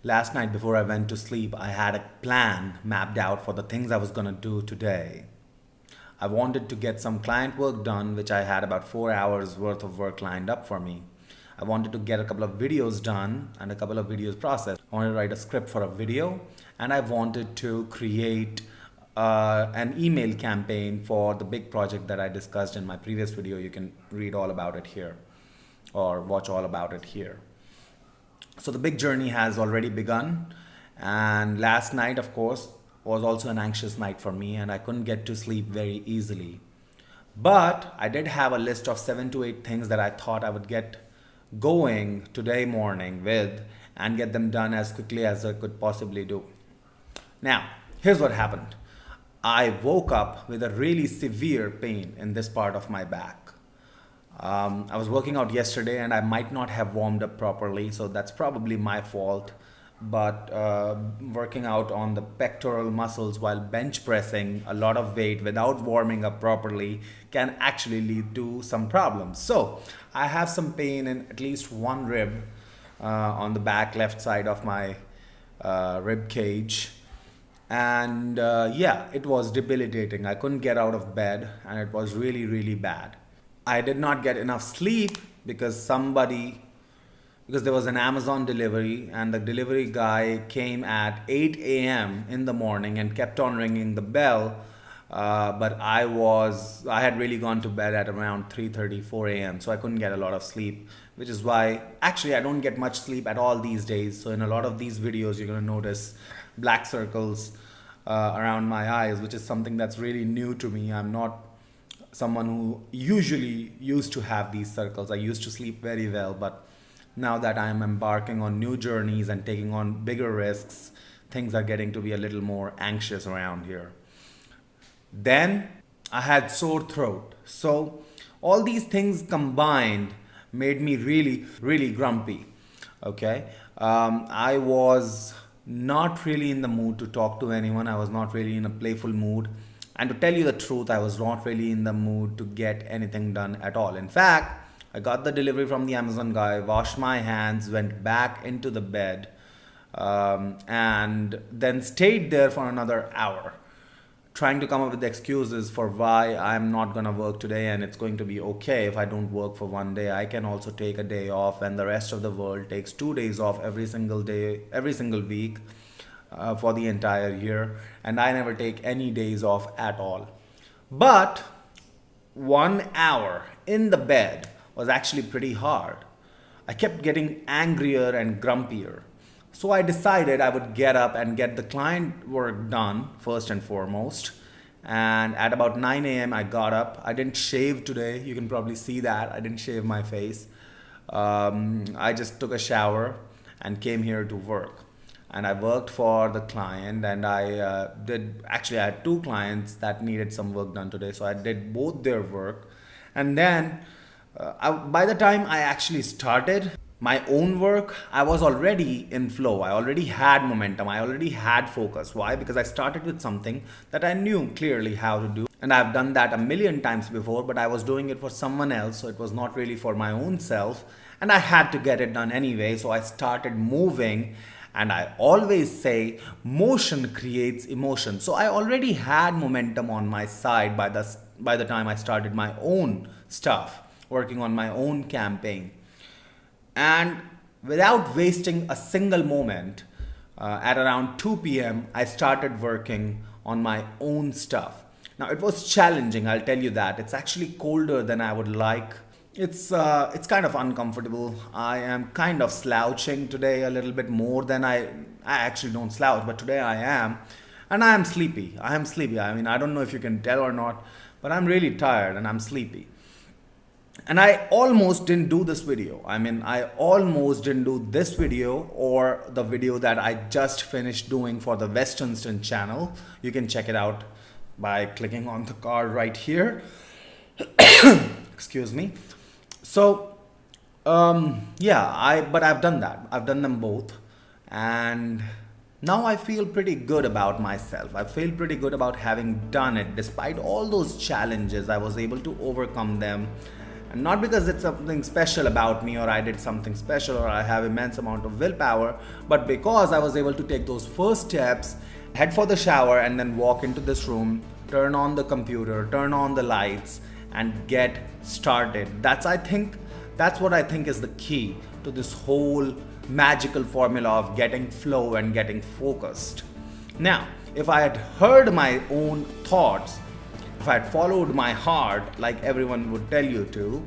Last night before I went to sleep, I had a plan mapped out for the things I was gonna do today. I wanted to get some client work done, which I had about 4 hours worth of work lined up for me. I wanted to get a couple of videos done and a couple of videos processed. I wanted to write a script for a video, and I wanted to create an email campaign for the big project that I discussed in my previous video. You can read all about it here or watch all about it here. So the big journey has already begun, and last night, of course, was also an anxious night for me, and I couldn't get to sleep very easily. But I did have a list of 7 to 8 things that I thought I would get going today morning with and get them done as quickly as I could possibly do. Now, here's what happened. I woke up with a really severe pain in this part of my back. I was working out yesterday and I might not have warmed up properly, so that's probably my fault. But working out on the pectoral muscles while bench pressing a lot of weight without warming up properly can actually lead to some problems. So I have some pain in at least one rib on the back left side of my rib cage. And yeah, it was debilitating. I couldn't get out of bed and it was really, really bad. I did not get enough sleep because there was an Amazon delivery and the delivery guy came at 8 a.m. in the morning and kept on ringing the bell. But I had really gone to bed at around 3:30, 4 a.m. So I couldn't get a lot of sleep, which is why actually I don't get much sleep at all these days. So in a lot of these videos, you're going to notice black circles around my eyes, which is something that's really new to me. I'm not someone who usually used to have these circles. I used to sleep very well, but now that I am embarking on new journeys and taking on bigger risks, things are getting to be a little more anxious around here. Then I had sore throat. So all these things combined made me really, really grumpy. Okay. I was not really in the mood to talk to anyone. I was not really in a playful mood. And to tell you the truth, I was not really in the mood to get anything done at all. In fact, I got the delivery from the Amazon guy, washed my hands, went back into the bed, and then stayed there for another hour, trying to come up with excuses for why I'm not going to work today and it's going to be okay if I don't work for one day. I can also take a day off, and the rest of the world takes 2 days off every single day, every single week. For the entire year, and I never take any days off at all. But 1 hour in the bed was actually pretty hard. I kept getting angrier and grumpier. So I decided I would get up and get the client work done first and foremost. And at about 9 a.m. I got up. I didn't shave today. You can probably see that. I didn't shave my face. I just took a shower and came here to work. And I worked for the client, and I had 2 clients that needed some work done today. So I did both their work. And then by the time I actually started my own work, I was already in flow. I already had momentum. I already had focus. Why? Because I started with something that I knew clearly how to do. And I've done that a million times before, but I was doing it for someone else. So it was not really for my own self. And I had to get it done anyway. So I started moving. And I always say motion creates emotion. So I already had momentum on my side by the time I started my own stuff, working on my own campaign. And without wasting a single moment, at around 2 p.m., I started working on my own stuff. Now it was challenging, I'll tell you that. It's actually colder than I would like. It's kind of uncomfortable. I am kind of slouching today a little bit more than I actually don't slouch, but today I am. And I am sleepy. I mean, I don't know if you can tell or not, but I'm really tired and I'm sleepy. And I almost didn't do this video. I almost didn't do this video or the video that I just finished doing for the Westernston channel. You can check it out by clicking on the card right here. Excuse me. So, but I've done that. I've done them both. And now I feel pretty good about myself. I feel pretty good about having done it. Despite all those challenges, I was able to overcome them And not because it's something special about me or I did something special or I have immense amount of willpower, but because I was able to take those first steps, head for the shower and then walk into this room, turn on the computer, turn on the lights and get started. That's what I think is the key to this whole magical formula of getting flow and getting focused. Now, if I had heard my own thoughts, if I had followed my heart like everyone would tell you to,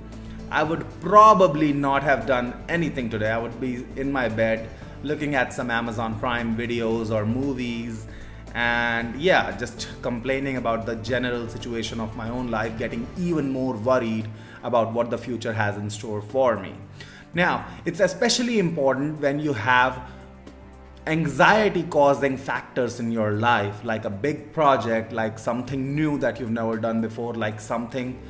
I would probably not have done anything today. I would be in my bed looking at some Amazon Prime videos or movies and just complaining about the general situation of my own life, getting even more worried about what the future has in store for me. Now, it's especially important when you have anxiety causing factors in your life, like a big project, like something new that you've never done before, like something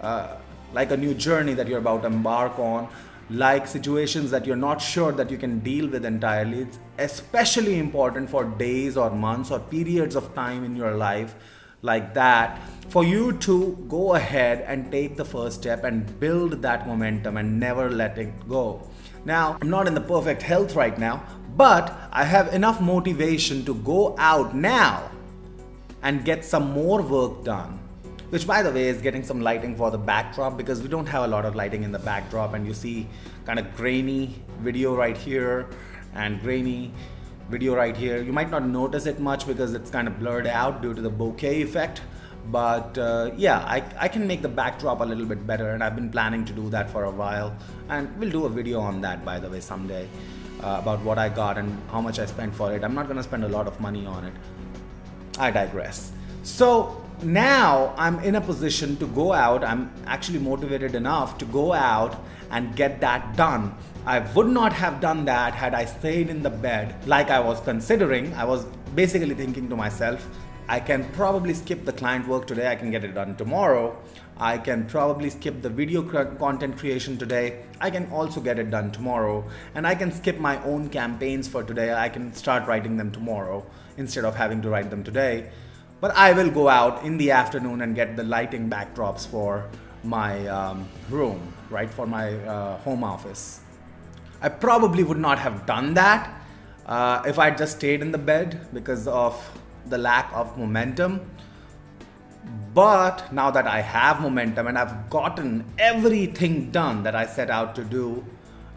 like a new journey that you're about to embark on, like situations that you're not sure that you can deal with entirely. It's especially important for days or months or periods of time in your life like that for you to go ahead and take the first step and build that momentum and never let it go. Now, I'm not in the perfect health right now, but I have enough motivation to go out now and get some more work done. Which, by the way, is getting some lighting for the backdrop, because we don't have a lot of lighting in the backdrop, and you see kind of grainy video right here and grainy video right here. You might not notice it much because it's kind of blurred out due to the bokeh effect, but I can make the backdrop a little bit better, and I've been planning to do that for a while, and we'll do a video on that, by the way, someday, about what I got and how much I spent for it. I'm not going to spend a lot of money on it. I digress. So now I'm in a position to go out. I'm actually motivated enough to go out and get that done. I would not have done that had I stayed in the bed like I was considering. I was basically thinking to myself, I can probably skip the client work today, I can get it done tomorrow. I can probably skip the video content creation today, I can also get it done tomorrow. And I can skip my own campaigns for today, I can start writing them tomorrow instead of having to write them today. But I will go out in the afternoon and get the lighting backdrops for my room, right, for my home office. I probably would not have done that if I just stayed in the bed because of the lack of momentum. But now that I have momentum and I've gotten everything done that I set out to do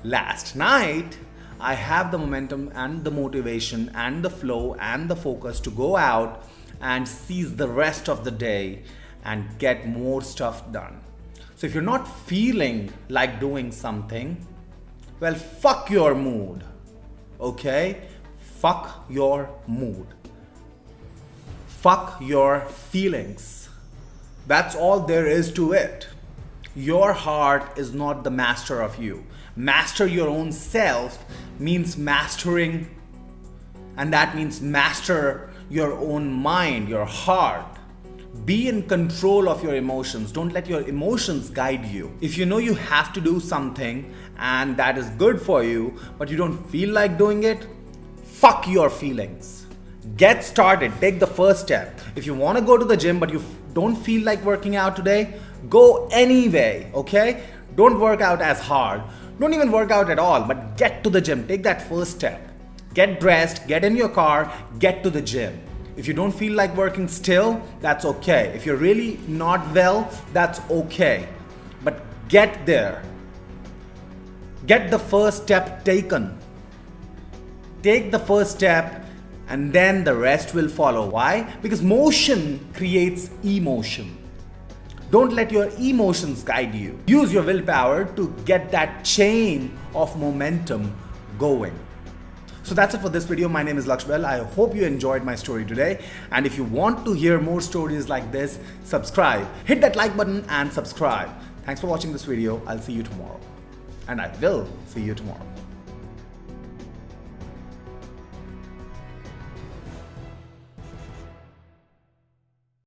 last night, I have the momentum and the motivation and the flow and the focus to go out and seize the rest of the day and get more stuff done. So if you're not feeling like doing something, well, fuck your mood, okay? Fuck your mood. Fuck your feelings. That's all there is to it. Your heart is not the master of you. Master your own self means mastering, and that means master your own mind, your heart. Be in control of your emotions. Don't let your emotions guide you. If you know you have to do something and that is good for you, but you don't feel like doing it, fuck your feelings. Get started. Take the first step. If you want to go to the gym but you don't feel like working out today, go anyway, okay? Don't work out as hard. Don't even work out at all, but get to the gym. Take that first step. Get dressed, get in your car, get to the gym. If you don't feel like working still, that's okay. If you're really not well, that's okay. But get there. Get the first step taken. Take the first step and then the rest will follow. Why? Because motion creates emotion. Don't let your emotions guide you. Use your willpower to get that chain of momentum going. So that's it for this video. My name is Lakshay. I hope you enjoyed my story today. And if you want to hear more stories like this, subscribe. Hit that like button and subscribe. Thanks for watching this video. I'll see you tomorrow. And I will see you tomorrow.